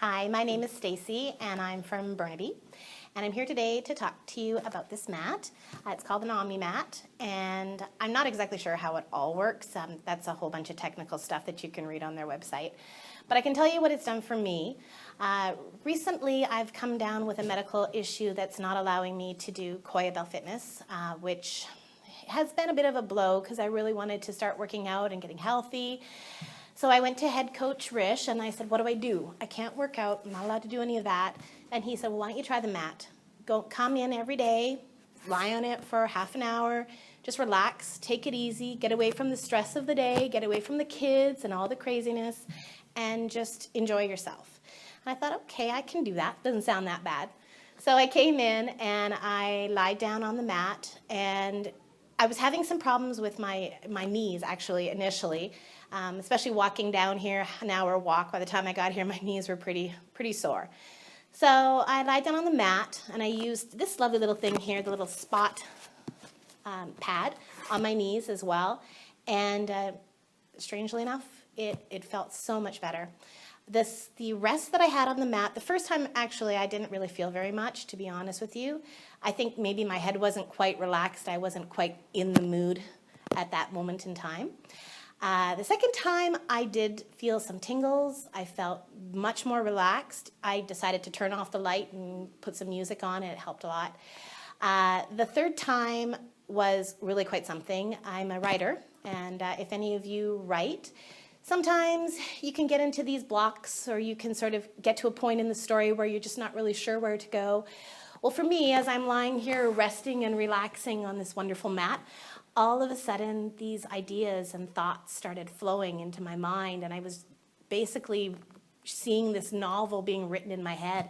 Hi, my name is Stacy and I'm from Burnaby, and I'm here today to talk to you about this mat. It's called an Omni mat, and I'm not exactly sure how it all works. That's a whole bunch of technical stuff that you can read on their website. But I can tell you what it's done for me. Recently, I've come down with a medical issue that's not allowing me to do Koya Bell Fitness, which has been a bit of a blow because I really wanted to start working out and getting healthy. So I went to head coach Rish and I said, what do? I can't work out, I'm not allowed to do any of that. And he said, well, why don't you try the mat? Come in every day, lie on it for half an hour, just relax, take it easy, get away from the stress of the day, get away from the kids and all the craziness, and just enjoy yourself. And I thought, okay, I can do that, doesn't sound that bad. So I came in and I lied down on the mat, and I was having some problems with my knees actually initially, especially walking down here, an hour walk. By the time I got here, my knees were pretty sore. So I lied down on the mat and I used this lovely little thing here, the little spot pad on my knees as well. And strangely enough, it felt so much better. The rest that I had on the mat, the first time actually I didn't really feel very much, to be honest with you. I think maybe my head wasn't quite relaxed. I wasn't quite in the mood at that moment in time. The second time I did feel some tingles. I felt much more relaxed. I decided to turn off the light and put some music on, and it helped a lot. The third time was really quite something. I'm a writer, and if any of you write, sometimes you can get into these blocks, or you can sort of get to a point in the story where you're just not really sure where to go. Well, for me, as I'm lying here resting and relaxing on this wonderful mat, all of a sudden these ideas and thoughts started flowing into my mind, and I was basically seeing this novel being written in my head.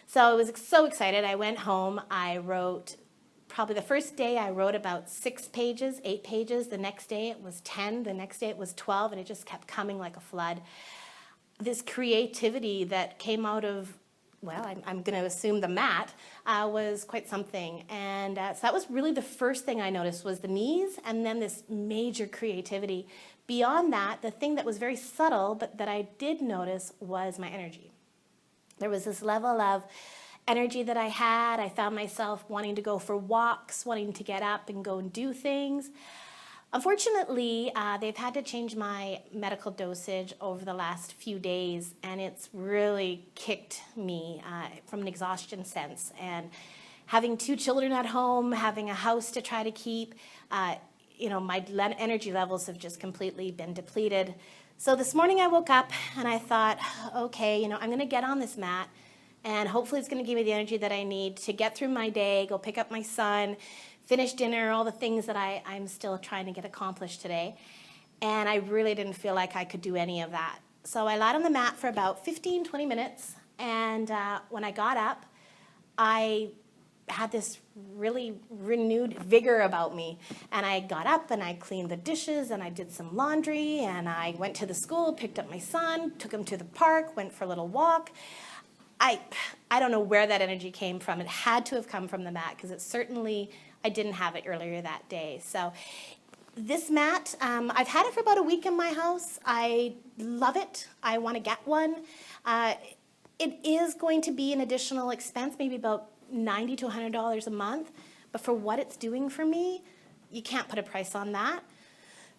So I was so excited. I went home. I wrote, probably the first day I wrote about 6 pages, 8 pages. The next day it was 10. The next day it was 12, and it just kept coming like a flood. This creativity that came out of, well, I'm going to assume the mat, was quite something. And so that was really the first thing I noticed, was the knees, and then this major creativity. Beyond that, the thing that was very subtle, but that I did notice, was my energy. There was this level of energy that I had. I found myself wanting to go for walks, wanting to get up and go and do things. Unfortunately, they've had to change my medical dosage over the last few days, and it's really kicked me from an exhaustion sense. And having 2 children at home, having a house to try to keep, my energy levels have just completely been depleted. So this morning I woke up and I thought, okay, I'm going to get on this mat, and hopefully it's going to give me the energy that I need to get through my day, go pick up my son, finish dinner, all the things that I'm still trying to get accomplished today. And I really didn't feel like I could do any of that. So I lied on the mat for about 15, 20 minutes. And when I got up, I had this really renewed vigor about me. And I got up and I cleaned the dishes and I did some laundry, and I went to the school, picked up my son, took him to the park, went for a little walk. I don't know where that energy came from. It had to have come from the mat, because it certainly, I didn't have it earlier that day. So this mat, I've had it for about a week in my house. I love it. I want to get one. It is going to be an additional expense, maybe about $90 to $100 a month. But for what it's doing for me, you can't put a price on that.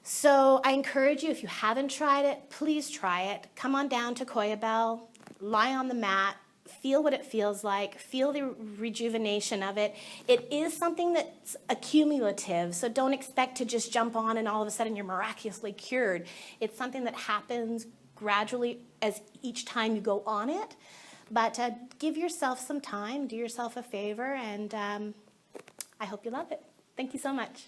So I encourage you, if you haven't tried it, please try it. Come on down to Koya Bell, lie on the mat, feel what it feels like, feel the rejuvenation of it. It is something that's accumulative, so don't expect to just jump on and all of a sudden you're miraculously cured. It's something that happens gradually as each time you go on it. But give yourself some time, do yourself a favor, and I hope you love it. Thank you so much.